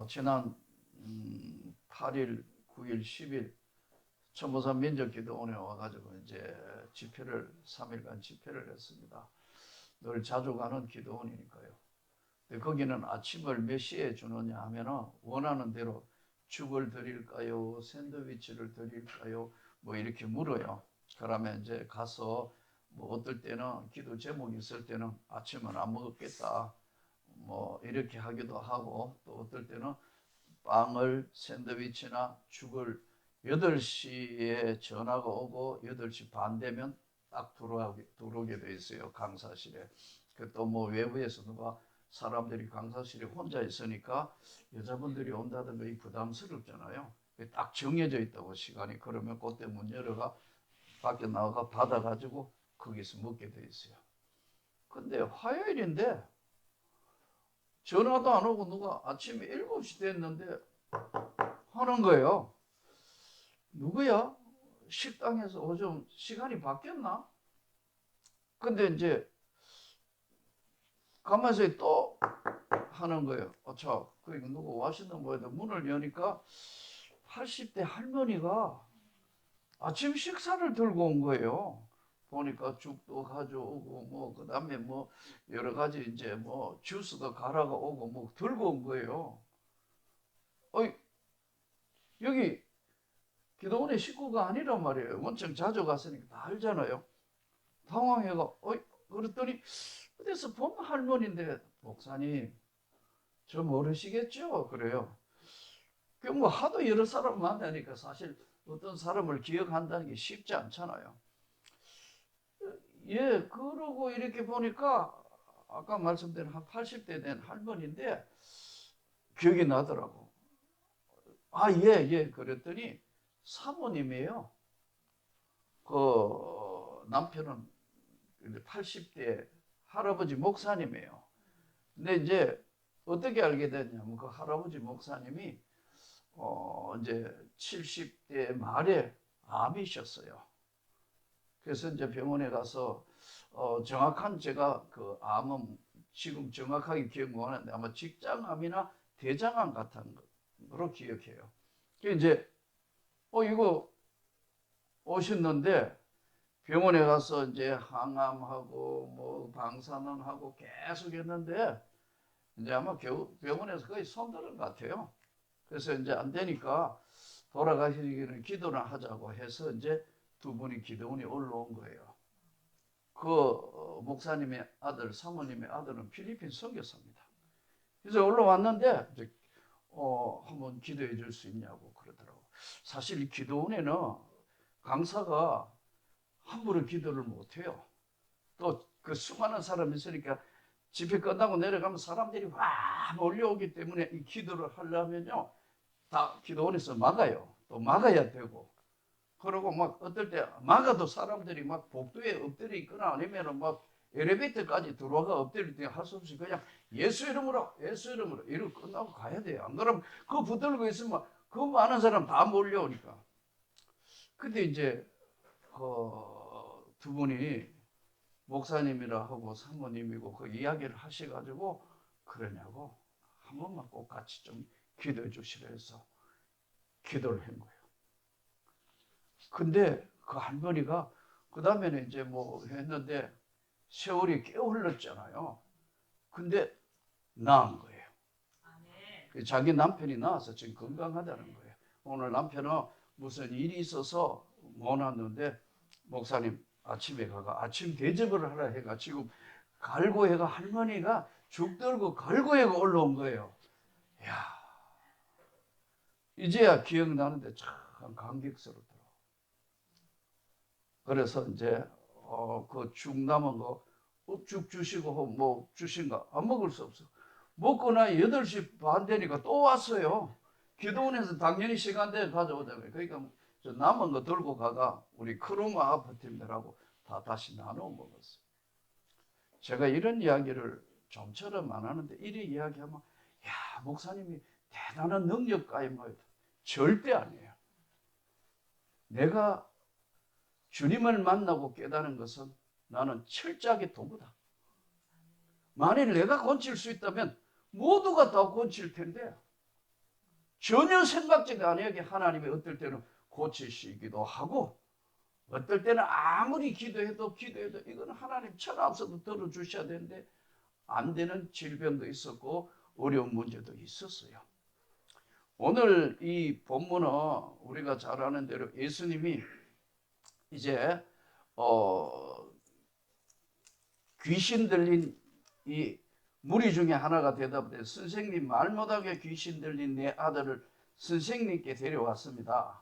지난 8일, 9일, 10일 천보산 민족기도원에 와가지고 이제 집회를 3일간 집회를 했습니다. 늘 자주 가는 기도원이니까요. 근데 거기는 아침을 몇 시에 주느냐 하면은 원하는 대로 죽을 드릴까요? 샌드위치를 드릴까요? 뭐 이렇게 물어요. 그러면 이제 가서 뭐 어떨 때는 기도 제목이 있을 때는 아침은 안 먹었겠다. 뭐 이렇게 하기도 하고 또 어떨 때는 빵을 샌드위치나 죽을 8시에 전화가 오고 8시 반 되면 딱 들어오게 돼 있어요. 강사실에. 또 뭐 외부에서 누가 사람들이 강사실에 혼자 있으니까 여자분들이 온다든가 부담스럽잖아요. 딱 정해져 있다고 시간이. 그러면 그때 문 열어가 밖에 나가 받아가지고 거기서 먹게 돼 있어요. 근데 화요일인데 전화도 안 오고 누가 아침에 7시 됐는데 하는 거예요. 누구야? 식당에서 좀 시간이 바뀌었나? 근데 이제 가만히 또 하는 거예요. 자, 그러니까 누구 와시는 거에도 문을 여니까 80대 할머니가 아침 식사를 들고 온 거예요. 보니까 죽도 가져오고 뭐 그다음에 뭐 여러 가지 이제 뭐 주스도 갈아가 오고 뭐 들고 온 거예요. 어이, 여기 기도원의 식구가 아니란 말이에요. 원청 자주 갔으니까 다 알잖아요. 당황해가 그랬더니 어디서 본 할머니인데 목사님 저 모르시겠죠? 그래요. 그 뭐 하도 여러 사람 만나니까 사실 어떤 사람을 기억한다는 게 쉽지 않잖아요. 예, 그러고 이렇게 보니까 아까 말씀드린 한 80대 된 할머니인데 기억이 나더라고. 아, 예, 예. 그랬더니 사모님이에요. 그 남편은 80대 할아버지 목사님이에요. 근데 이제 어떻게 알게 됐냐면 그 할아버지 목사님이 이제 70대 말에 암이셨어요. 그래서 이제 병원에 가서 정확한 제가 그 암은 지금 정확하게 기억 못 하는데 아마 직장암이나 대장암 같은 거로 기억해요. 이제 이거 오셨는데 병원에 가서 이제 항암하고 뭐 방사능 하고 계속 했는데 이제 아마 병원에서 거의 손들은 것 같아요. 그래서 이제 안 되니까 돌아가시기는 기도를 하자고 해서 이제 두 분이 기도원에 올라온 거예요. 그 목사님의 아들, 사모님의 아들은 필리핀 선교사입니다. 그래서 올라왔는데 이제 한번 기도해 줄 수 있냐고 그러더라고. 사실 이 기도원에는 강사가 함부로 기도를 못 해요. 또 그 수많은 사람이 있으니까 집회 끝나고 내려가면 사람들이 와 몰려오기 때문에 이 기도를 하려면요 다 기도원에서 막아요. 또 막아야 되고. 그리고 막 어떨 때 막아도 사람들이 막 복도에 엎드려 있거나 아니면은 막 엘리베이터까지 들어와가 엎드릴 때 할 수 없이 그냥 예수 이름으로 예수 이름으로 이러고 끝나고 가야 돼요. 안 그러면 그거 붙들고 있으면 그 많은 사람 다 몰려오니까. 근데 이제 그 두 분이 목사님이라 하고 사모님이고 그 이야기를 하셔가지고 그러냐고 한 번만 꼭 같이 좀 기도해 주시라 해서 기도를 한 거예요. 근데 그 할머니가 그 다음에는 이제 뭐 했는데 세월이 꽤 흘렀잖아요. 근데 나은 거예요. 자기 남편이 나와서 지금 건강하다는 거예요. 오늘 남편은 무슨 일이 있어서 못 왔는데 목사님 아침에 가가 아침 대접을 하라 해가 지금 갈고해가 할머니가 죽 들고 갈고해가 올라온 거예요. 야, 이제야 기억나는데 참 감격스럽더라고. 그래서 이제 그 죽 남은 거 죽 주시고 뭐 주신가 안 먹을 수 없어. 먹고 나 8시 반 되니까 또 왔어요. 기도원에서 당연히 시간대에 가져오자고요. 그러니까 남은 거 들고 가가 우리 크로마 아파트들하고 다 다시 나눠 먹었어요. 제가 이런 이야기를 좀처럼 안 하는데 이래 이야기하면 야 목사님이 대단한 능력가이 뭐 절대 아니에요. 내가 주님을 만나고 깨달은 것은 나는 철저하게 도구다. 만일 내가 고칠 수 있다면 모두가 다 고칠 텐데 전혀 생각지도 않게 하나님이 어떨 때는 고치시기도 하고 어떨 때는 아무리 기도해도 이건 하나님 천하 없어도 들어주셔야 되는데 안 되는 질병도 있었고 어려운 문제도 있었어요. 오늘 이 본문은 우리가 잘 아는 대로 예수님이 이제 귀신 들린 이 무리 중에 하나가 대답해 선생님 말 못하게 귀신 들린 내 아들을 선생님께 데려왔습니다.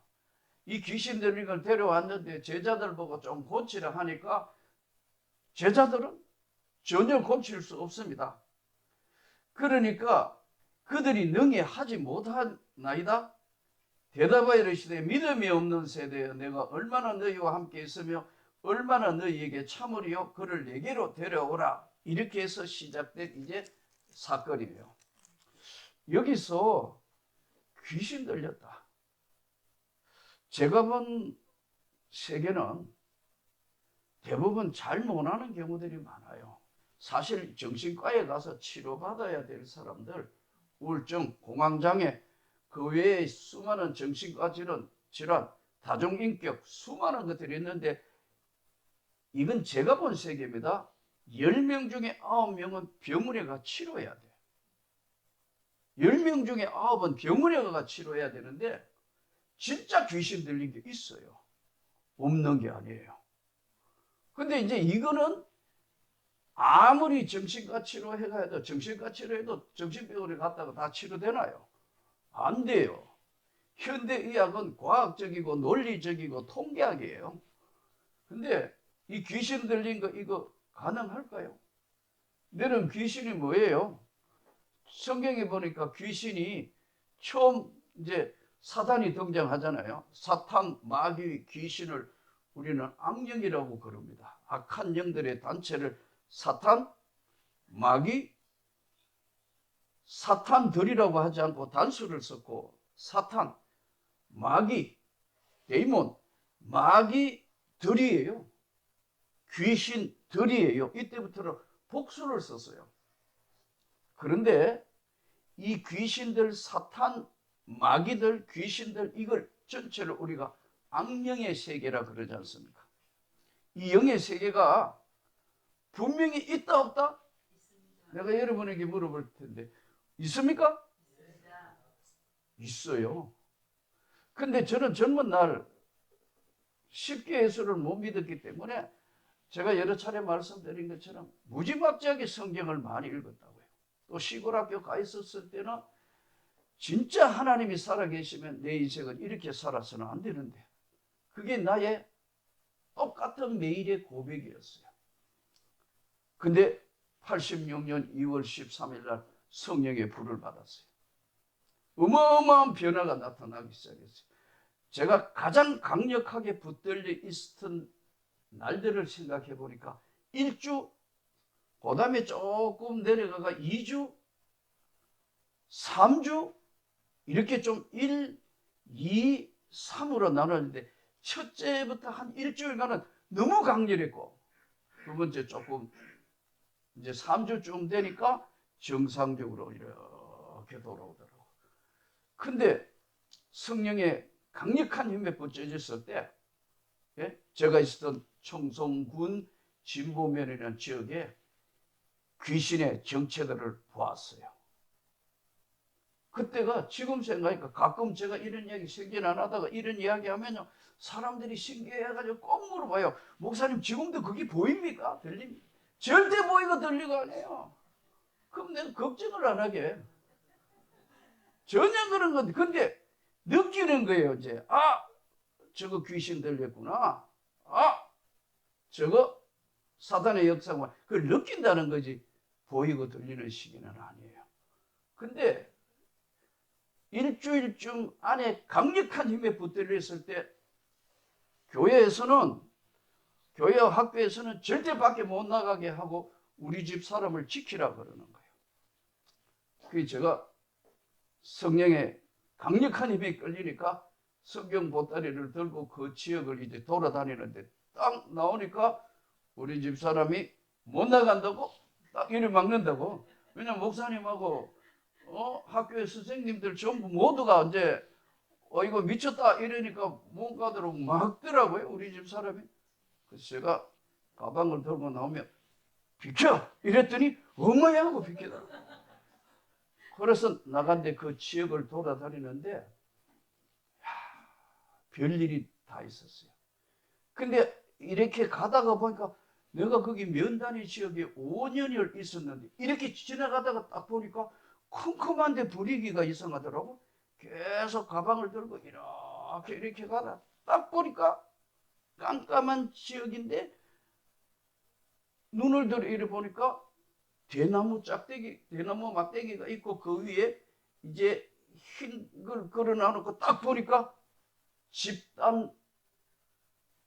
이 귀신 들린 걸 데려왔는데 제자들 보고 좀 고치라 하니까 제자들은 전혀 고칠 수 없습니다. 그러니까 그들이 능히 하지 못하나이다. 대답하여 이르시되 믿음이 없는 세대여 내가 얼마나 너희와 함께 있으며 얼마나 너희에게 참으리요 그를 내게로 데려오라. 이렇게 해서 시작된 이제 사건이에요. 여기서 귀신 들렸다. 제가 본 세계는 대부분 잘 못하는 경우들이 많아요. 사실 정신과에 가서 치료받아야 될 사람들, 우울증, 공황장애, 그 외에 수많은 정신과 질환, 다중인격, 수많은 것들이 있는데 이건 제가 본 세계입니다. 10명 중에 9명은 병원에 가 치료해야 돼. 10명 중에 9은 병원에 가 치료해야 되는데 진짜 귀신 들린 게 있어요. 없는 게 아니에요. 근데 이제 이거는 아무리 정신과 치료해도 정신과 치료해도 정신병원에 갔다가 다 치료되나요? 안 돼요. 현대의학은 과학적이고 논리적이고 통계학이에요. 근데 이 귀신 들린 거 이거 가능할까요? 너는 귀신이 뭐예요? 성경에 보니까 귀신이 처음 이제 사탄이 등장하잖아요. 사탄, 마귀, 귀신을 우리는 악령이라고 그럽니다. 악한 영들의 단체를 사탄, 마귀, 사탄들이라고 하지 않고 단수를 썼고 사탄, 마귀, 데이몬, 마귀들이에요. 귀신들이에요. 이때부터는 복수를 썼어요. 그런데 이 귀신들, 사탄, 마귀들, 귀신들 이걸 전체를 우리가 악령의 세계라 그러지 않습니까? 이 영의 세계가 분명히 있다 없다? 있습니다. 내가 여러분에게 물어볼 텐데 있습니까? 있습니다. 있어요. 근데 저는 젊은 날 쉽게 예수를 못 믿었기 때문에 제가 여러 차례 말씀드린 것처럼 무지막지하게 성경을 많이 읽었다고요. 또 시골 학교 가 있었을 때는 진짜 하나님이 살아계시면 내 인생은 이렇게 살아서는 안 되는데 그게 나의 똑같은 매일의 고백이었어요. 근데 86년 2월 13일 날 성령의 불을 받았어요. 어마어마한 변화가 나타나기 시작했어요. 제가 가장 강력하게 붙들려 있었던 날들을 생각해 보니까 1주, 그 다음에 조금 내려가가 2주, 3주, 이렇게 좀 1, 2, 3으로 나눴는데 첫째부터 한 일주일간은 너무 강렬했고 두 번째 조금 이제 3주쯤 되니까 정상적으로 이렇게 돌아오더라고요. 근데 성령의 강력한 힘에 붙여졌을 때 제가 있었던 청송군 진보면이라는 지역에 귀신의 정체들을 보았어요. 그때가 지금 생각하니까 가끔 제가 이런 이야기 생전 안 하다가 이런 이야기 하면요 사람들이 신기해가지고 꼭 물어봐요. 목사님 지금도 그게 보입니까? 들립니까? 절대 보이고 들리고 안 해요. 그럼 내가 걱정을 안 하게. 전혀 그런 건데 근데 느끼는 거예요. 이제 저거 귀신 들렸구나. 저거 사단의 역사만 그걸 느낀다는 거지 보이고 들리는 시기는 아니에요. 근데 일주일쯤 안에 강력한 힘에 붙들려 있을 때 교회에서는 교회와 학교에서는 절대 밖에 못 나가게 하고 우리 집 사람을 지키라 그러는 거예요. 그게 제가 성령의 강력한 힘에 끌리니까 성경 보따리를 들고 그 지역을 이제 돌아다니는데 딱 나오니까 우리 집 사람이 못 나간다고 딱 이를 막는다고. 왜냐면 목사님하고 학교의 선생님들 전부 모두가 이제 이거 미쳤다 이러니까 뭔가들로 막더라고요. 우리 집 사람이. 그래서 제가 가방을 들고 나오면 비켜! 이랬더니 엄마야 하고 비키더라고요. 그래서 나간데 그 지역을 돌아다니는데 별일이 다 있었어요. 근데 이렇게 가다가 보니까 내가 거기 면단위 지역에 5년을 있었는데 이렇게 지나가다가 딱 보니까 컴컴한데 분위기가 이상하더라고. 계속 가방을 들고 이렇게 가다 딱 보니까 깜깜한 지역인데 눈을 들어 이래 보니까 대나무 막대기가 있고 그 위에 이제 흰 걸 걸어놔놓고 딱 보니까 집단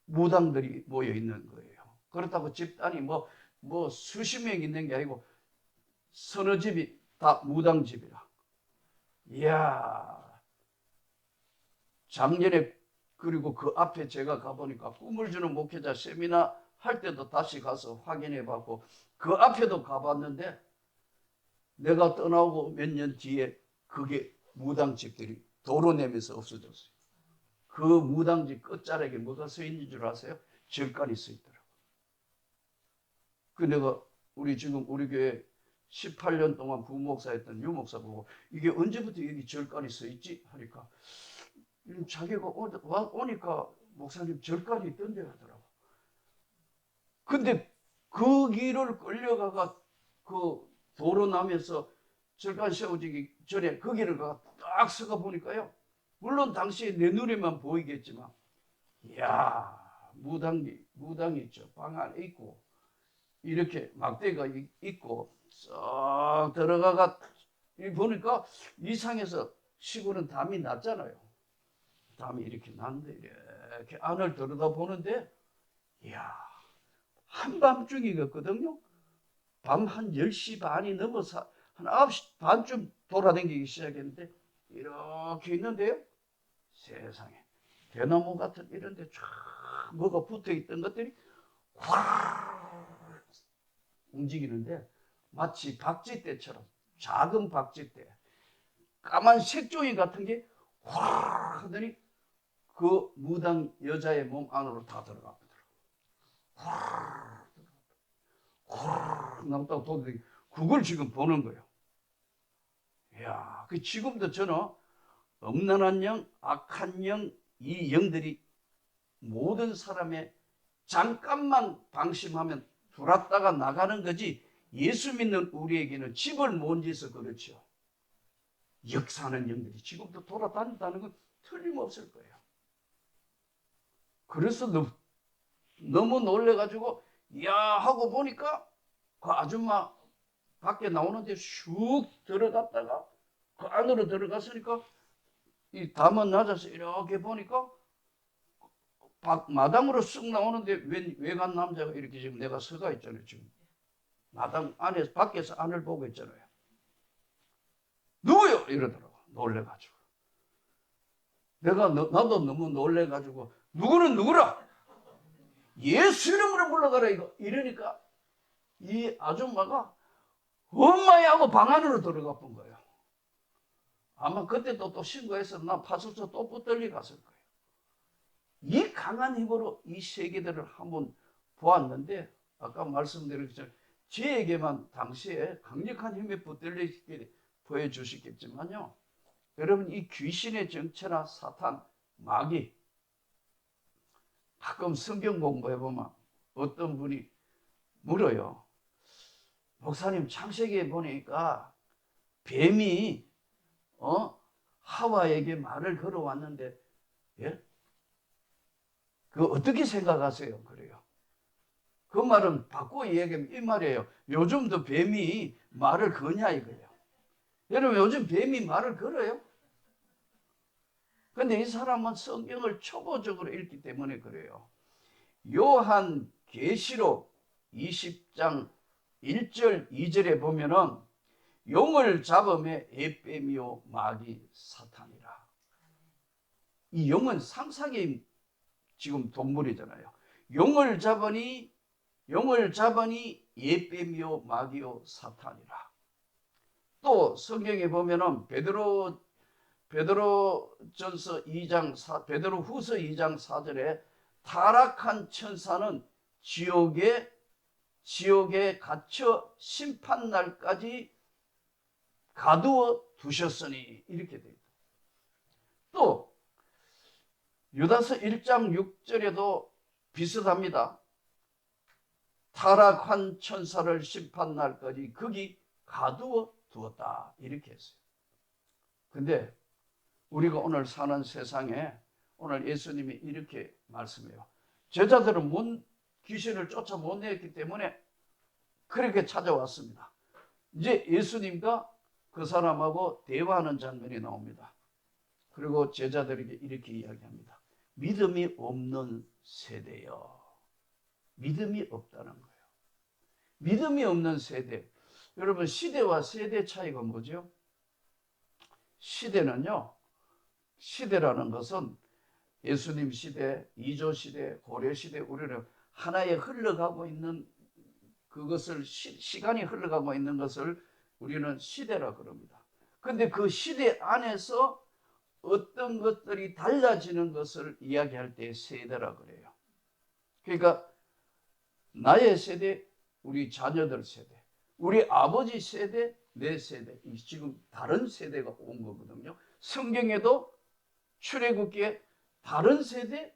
무당들이 모여 있는 거예요. 그렇다고 집단이 뭐 수십 명 있는 게 아니고 서너 집이 다 무당집이라. 이야, 작년에 그리고 그 앞에 제가 가보니까 꿈을 주는 목회자 세미나 할 때도 다시 가서 확인해 봤고 그 앞에도 가봤는데 내가 떠나고 몇 년 뒤에 그게 무당집들이 도로 내면서 없어졌어요. 그 무당집 끝자락에 뭐가 서 있는 줄 아세요? 절간이 서 있더라고요. 그 내가 우리 교회 18년 동안 부목사였던 유목사 보고 이게 언제부터 여기 절간이 서 있지? 하니까 자기가 오니까 목사님 절간이 있던데 하더라고. 근데 그 길을 끌려가가 그 도로 나면서 절간 세워지기 전에 그 길을 딱 서가 보니까요. 물론 당시에 내 눈에만 보이겠지만 이야 무당이 있죠. 방 안에 있고 이렇게 막대가 있고 쏙 들어가가 보니까 이상해서 시골은 담이 났잖아요. 담이 이렇게 났는데 이렇게 안을 들여다보는데 이야 한밤중이었거든요. 밤 한 10시 반이 넘어서 한 9시 반쯤 돌아다니기 시작했는데 이렇게 있는데요. 세상에 대나무 같은 이런 데 쫙 뭐가 붙어있던 것들이 확 움직이는데 마치 박쥐떼처럼 작은 박쥐떼 까만 색종이 같은 게 확 하더니 그 무당 여자의 몸 안으로 다 들어가거든요. 확 나왔다고 보더니 그걸 지금 보는 거예요. 이야, 그 지금도 저는 음란한 영, 악한 영, 이 영들이 모든 사람의 잠깐만 방심하면 들어왔다가 나가는 거지 예수 믿는 우리에게는 집을 못 지어서 그렇죠. 역사하는 영들이 지금도 돌아다닌다는 건 틀림없을 거예요. 그래서 너무 놀래가지고 야 하고 보니까 그 아줌마 밖에 나오는데 슉 들어갔다가 그 안으로 들어갔으니까 이 담은 낮아서 이렇게 보니까 마당으로 쓱 나오는데 외간 남자가 이렇게 지금 내가 서가 있잖아요. 지금 마당 안에서 밖에서 안을 보고 있잖아요. 누구요? 이러더라고. 놀래가지고. 나도 너무 놀래가지고 누구는 누구라? 예수 이름으로 불러가라 이거. 이러니까 이 아줌마가 엄마야 하고 방 안으로 들어가 본 거예요. 아마 그때 또 신고해서 나 파출소 또 붙들리 갔을 거예요. 이 강한 힘으로 이 세계들을 한번 보았는데 아까 말씀드린 것처럼 저에게만 당시에 강력한 힘에 붙들리게 보여주시겠지만요. 여러분 이 귀신의 정체나 사탄, 마귀 가끔 성경 공부해보면 어떤 분이 물어요. 목사님 창세기에 보니까 뱀이 하와에게 말을 걸어왔는데 예? 그거 어떻게 생각하세요? 그래요. 그 말은 바꾸어 얘기하면 이 말이에요. 요즘도 뱀이 말을 거냐 이거예요. 여러분 요즘 뱀이 말을 걸어요? 근데 이 사람은 성경을 초보적으로 읽기 때문에 그래요. 요한 계시록 20장 1절 2절에 보면은 용을 잡음에 에뱀이요 마귀 사탄이라. 이 용은 상상의 지금 동물이잖아요. 용을 잡으니 에뱀이요 마귀요 사탄이라. 또 성경에 보면은 베드로전서 2장 베드로후서 2장 4절에 타락한 천사는 지옥에 갇혀 심판날까지 가두어 두셨으니 이렇게 되어 있다. 또 유다서 1장 6절에도 비슷합니다. 타락한 천사를 심판날까지 거기 가두어 두었다 이렇게 했어요. 근데 우리가 오늘 사는 세상에 오늘 예수님이 이렇게 말씀해요. 제자들은 귀신을 쫓아 못 내었기 때문에 그렇게 찾아왔습니다. 이제 예수님과 그 사람하고 대화하는 장면이 나옵니다. 그리고 제자들에게 이렇게 이야기합니다. 믿음이 없는 세대요. 믿음이 없다는 거예요. 믿음이 없는 세대. 여러분, 시대와 세대 차이가 뭐죠? 시대는요, 시대라는 것은 예수님 시대, 이조 시대, 고려 시대, 우리는 하나에 흘러가고 있는 그것을 시간이 흘러가고 있는 것을 우리는 시대라 그럽니다. 그런데 그 시대 안에서 어떤 것들이 달라지는 것을 이야기할 때 세대라 그래요. 그러니까 나의 세대, 우리 자녀들 세대, 우리 아버지 세대, 내 세대, 지금 다른 세대가 온 거거든요. 성경에도 출애굽기에 다른 세대,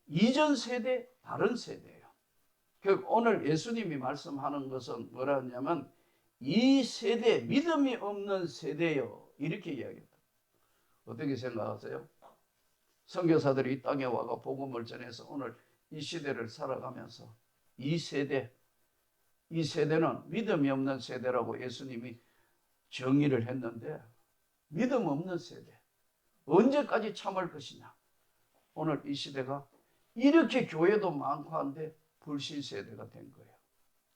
이전 세대, 다른 세대예요. 오늘 예수님이 말씀하는 것은 뭐라 하냐면 이 세대, 믿음이 없는 세대요 이렇게 이야기합니다. 어떻게 생각하세요? 선교사들이 이 땅에 와가 복음을 전해서 오늘 이 시대를 살아가면서 이 세대는 믿음이 없는 세대라고 예수님이 정의를 했는데 믿음 없는 세대 언제까지 참을 것이냐. 오늘 이 시대가 이렇게 교회도 많고 한데 불신 세대가 된 거예요.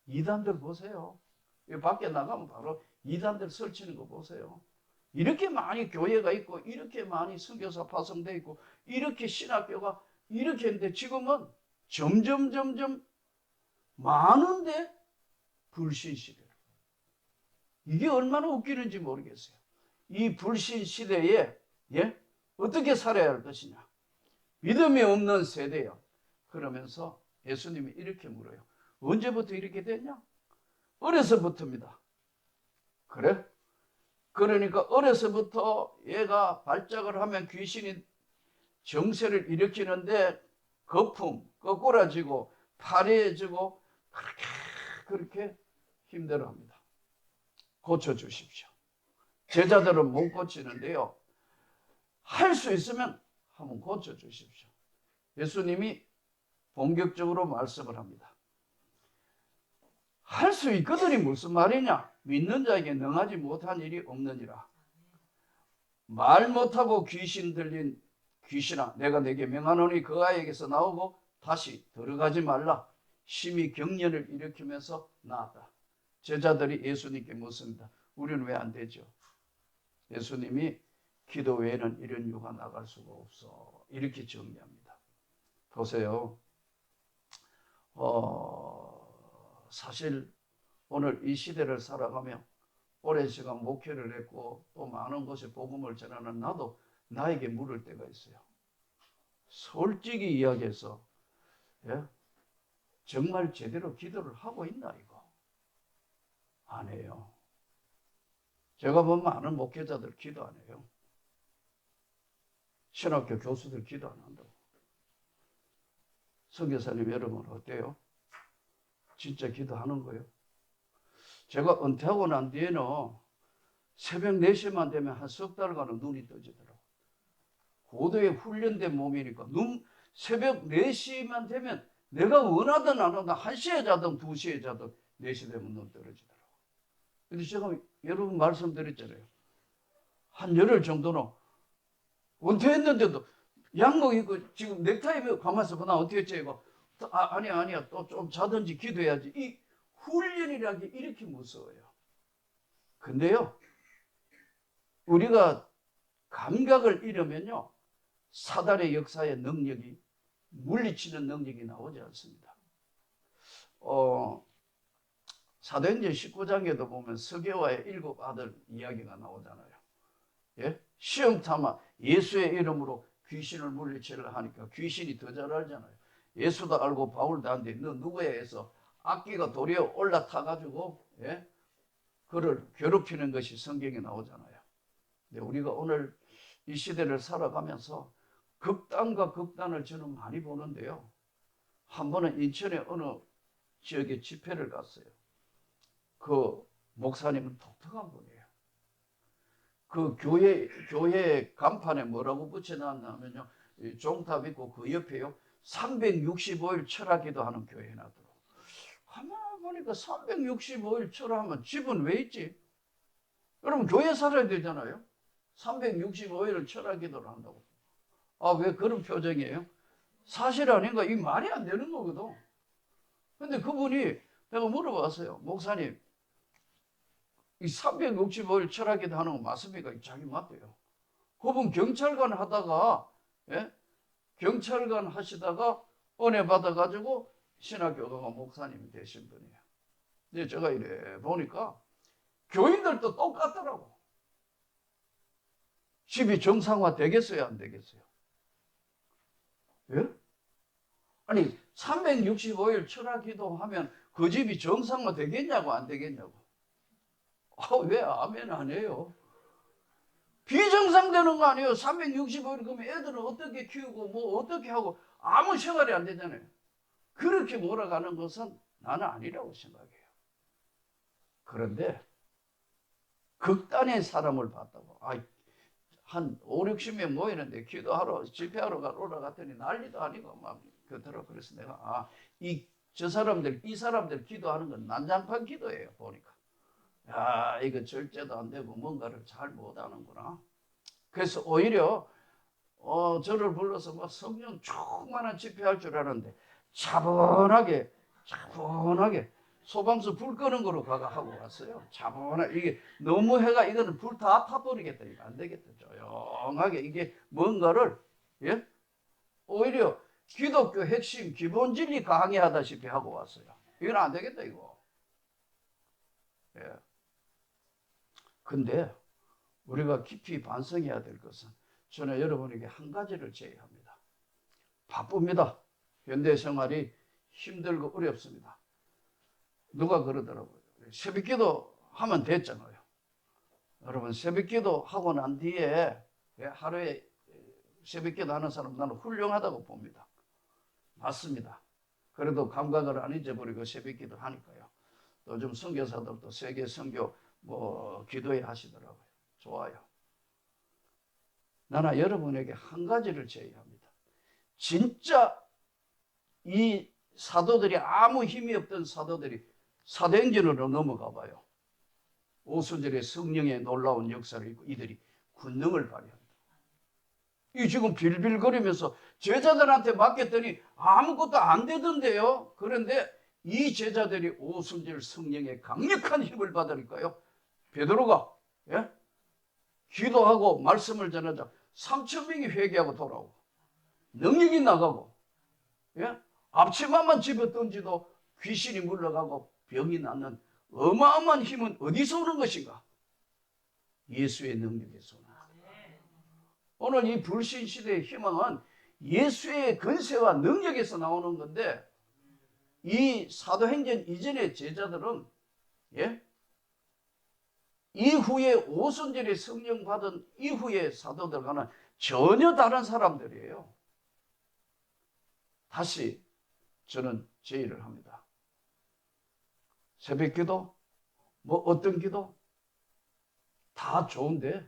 이단들 보세요. 여기 밖에 나가면 바로 이단들 설치는 거 보세요. 이렇게 많이 교회가 있고 이렇게 많이 선교사 파송되어 있고 이렇게 신학교가 이렇게 했는데 지금은 점점 많은데 불신 시대. 이게 얼마나 웃기는지 모르겠어요. 이 불신 시대에 어떻게 살아야 할 것이냐. 믿음이 없는 세대요. 그러면서 예수님이 이렇게 물어요. 언제부터 이렇게 됐냐? 어려서부터입니다. 그래? 그러니까 어려서부터 얘가 발작을 하면 귀신이 정세를 일으키는데 거품, 거꾸라지고 파래지고 그렇게 힘들어합니다. 고쳐주십시오. 제자들은 못 고치는데요. 할 수 있으면 한번 고쳐주십시오. 예수님이 본격적으로 말씀을 합니다. 할 수 있거든이 무슨 말이냐? 믿는 자에게 능하지 못한 일이 없느니라. 말 못하고 귀신 들린 귀신아, 내가 내게 명하노니 그 아이에게서 나오고 다시 들어가지 말라. 심히 경련을 일으키면서 나았다. 제자들이 예수님께 묻습니다. 우리는 왜 안 되죠? 예수님이 기도 외에는 이런 유가 나갈 수가 없어. 이렇게 정리합니다. 보세요. 사실 오늘 이 시대를 살아가며 오랜 시간 목회를 했고 또 많은 곳에 복음을 전하는 나도 나에게 물을 때가 있어요. 솔직히 이야기해서 정말 제대로 기도를 하고 있나 이거? 안 해요. 제가 보면 많은 목회자들 기도 안 해요. 신학교 교수들 기도 안 한다고. 선교사님 여러분 어때요? 진짜 기도하는 거예요? 제가 은퇴하고 난 뒤에는 새벽 4시만 되면 한 석 달간은 눈이 떠지더라고요. 고도에 훈련된 몸이니까 새벽 4시만 되면 내가 원하든 안 하든 1시에 자든 2시에 자든 4시 되면 눈 떨어지더라고요. 근데 제가 여러분 말씀드렸잖아요. 한 열흘 정도는 은퇴했는데도 양복 입고 지금 넥타이 메고 가만있어 봐. 나 어떻게 했지 이거? 아니야 또 좀 자든지 기도해야지. 이 훈련이라는 게 이렇게 무서워요. 근데요 우리가 감각을 잃으면요 사단의 역사의 능력이 물리치는 능력이 나오지 않습니다. 사도행전 19장에도 보면 스게와의 7 아들 이야기가 나오잖아요. 예? 시험 삼아 예수의 이름으로 귀신을 물리치려 하니까 귀신이 더 잘 알잖아요. 예수도 알고 바울도 아는데 너 누구야 해서 악기가 도리에 올라타가지고, 예? 그를 괴롭히는 것이 성경에 나오잖아요. 근데 우리가 오늘 이 시대를 살아가면서 극단과 극단을 저는 많이 보는데요. 한 번은 인천의 어느 지역에 집회를 갔어요. 그 목사님은 독특한 분이에요. 그 교회 간판에 뭐라고 붙여놨냐면요, 종탑 있고 그 옆에요 365일 철학기도 하는 교회 해놨더라고. 가만 보니까 365일 철학하면 집은 왜 있지? 여러분 교회 살아야 되잖아요. 365일을 철학기도를 한다고. 아, 왜 그런 표정이에요? 사실 아닌가? 이 말이 안 되는 거거든. 근데 그분이, 내가 물어봤어요. 목사님, 이 365일 철학기도 하는 거 맞습니까? 자기 맞대요. 그분 경찰관 하다가, 예? 경찰관 하시다가 은혜 받아가지고 신학교도가 목사님이 되신 분이에요. 근데 제가 이래 보니까 교인들도 똑같더라고. 집이 정상화 되겠어요, 안 되겠어요? 예? 아니 365일 철학기도 하면 그 집이 정상화 되겠냐고 안 되겠냐고. 왜 아멘 안 해요? 비정상되는 거 아니에요. 365일 그러면 애들은 어떻게 키우고 뭐 어떻게 하고 아무 생활이 안 되잖아요. 그렇게 몰아가는 것은 나는 아니라고 생각해요. 그런데 극단의 사람을 봤다고. 한 5, 60명 모이는데 기도하러 집회하러 올라갔더니 난리도 아니고 막 그렇더라고. 그래서 내가 이 사람들 기도하는 건 난장판 기도예요. 보니까 이거 절제도 안 되고 뭔가를 잘 못하는구나. 그래서 오히려 저를 불러서 막 성령 충만한 집회할 줄 알았는데 차분하게 소방서 불 끄는 거로 하고 갔어요. 차분하게. 이게 너무 해가 이거는 불 다 타버리겠다. 이거 안 되겠다. 조용하게 이게 뭔가를, 예? 오히려 기독교 핵심 기본 진리 강의하다시피 하고 왔어요. 이건 안 되겠다 이거. 예. 근데 우리가 깊이 반성해야 될 것은 저는 여러분에게 한 가지를 제의합니다. 바쁩니다. 현대 생활이 힘들고 어렵습니다. 누가 그러더라고요. 새벽기도 하면 됐잖아요. 여러분 새벽기도 하고 난 뒤에 하루에 새벽기도 하는 사람 나는 훌륭하다고 봅니다. 맞습니다. 그래도 감각을 안 잊어버리고 새벽기도 하니까요. 요즘 선교사들도 세계 선교 기도회 하시더라고요. 좋아요. 나는 여러분에게 한 가지를 제의합니다. 진짜 이 사도들이 아무 힘이 없던 사도들이 사도행전으로 넘어가 봐요. 오순절에 성령의 놀라운 역사를 입고 이들이 권능을 발휘합니다. 이 지금 빌빌거리면서 제자들한테 맡겼더니 아무것도 안 되던데요. 그런데 이 제자들이 오순절 성령의 강력한 힘을 받으니까요. 베드로가 기도하고 말씀을 전하자 3,000명이 회개하고 돌아오고 능력이 나가고 앞치마만 집어던지도 귀신이 물러가고 병이 낫는 어마어마한 힘은 어디서 오는 것인가? 예수의 능력에서 오는 거예요. 오늘 이 불신 시대의 희망은 예수의 근세와 능력에서 나오는 건데 이 사도행전 이전의 제자들은 이후에 오순절에 성령 받은 이후의 사도들과는 전혀 다른 사람들이에요. 다시 저는 제의를 합니다. 새벽기도, 어떤 기도 다 좋은데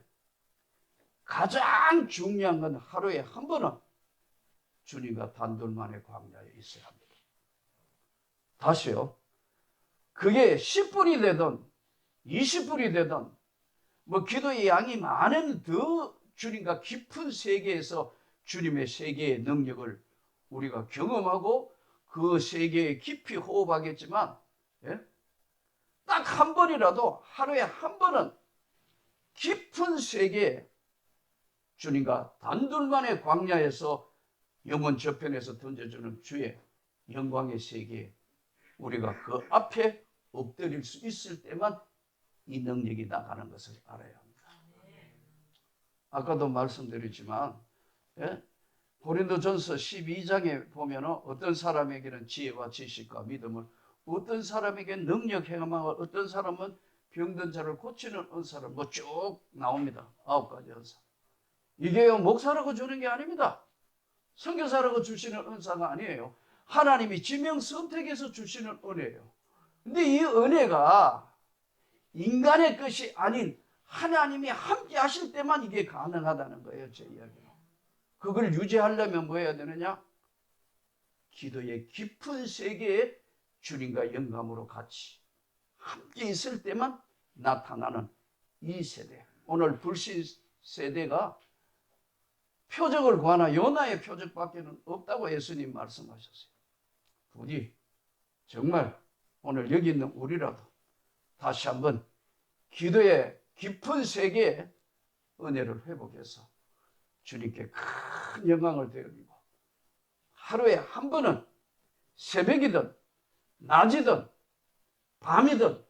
가장 중요한 건 하루에 한 번은 주님과 단둘만의 광야에 있어야 합니다. 다시요. 그게 10분이 되든 20분이 되든 기도의 양이 많은 더 주님과 깊은 세계에서 주님의 세계의 능력을 우리가 경험하고 그 세계에 깊이 호흡하겠지만 딱 한 번이라도 하루에 한 번은 깊은 세계에 주님과 단둘만의 광야에서 영원 저편에서 던져주는 주의 영광의 세계에 우리가 그 앞에 엎드릴 수 있을 때만 이 능력이 나가는 것을 알아야 합니다. 아까도 말씀드렸지만 고린도전서 12장에 보면 어떤 사람에게는 지혜와 지식과 믿음을, 어떤 사람에게는 능력 행함을, 어떤 사람은 병든 자를 고치는 은사를 뭐 쭉 나옵니다. 9가지 은사. 이게요 목사라고 주는 게 아닙니다. 선교사라고 주시는 은사가 아니에요. 하나님이 지명 선택해서 주시는 은혜예요. 근데 이 은혜가 인간의 것이 아닌 하나님이 함께 하실 때만 이게 가능하다는 거예요. 제 이야기는. 그걸 유지하려면 뭐 해야 되느냐? 기도의 깊은 세계에 주님과 영감으로 같이 함께 있을 때만 나타나는 이 세대. 오늘 불신 세대가 표적을 구하나 요나의 표적밖에 없다고 예수님 말씀하셨어요. 부디 정말 오늘 여기 있는 우리라도 다시 한번 기도의 깊은 세계에 은혜를 회복해서 주님께 큰 영광을 드리고 하루에 한 번은 새벽이든 낮이든 밤이든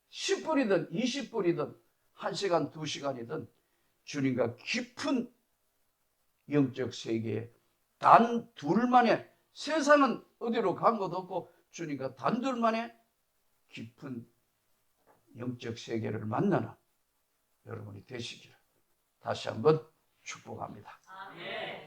10분이든 20분이든 1시간 2시간이든 주님과 깊은 영적 세계에 단 둘만의, 세상은 어디로 간 것도 없고 주님과 단둘만의 깊은 영적 세계를 만나는 여러분이 되시기를 다시 한번 축복합니다. 아멘.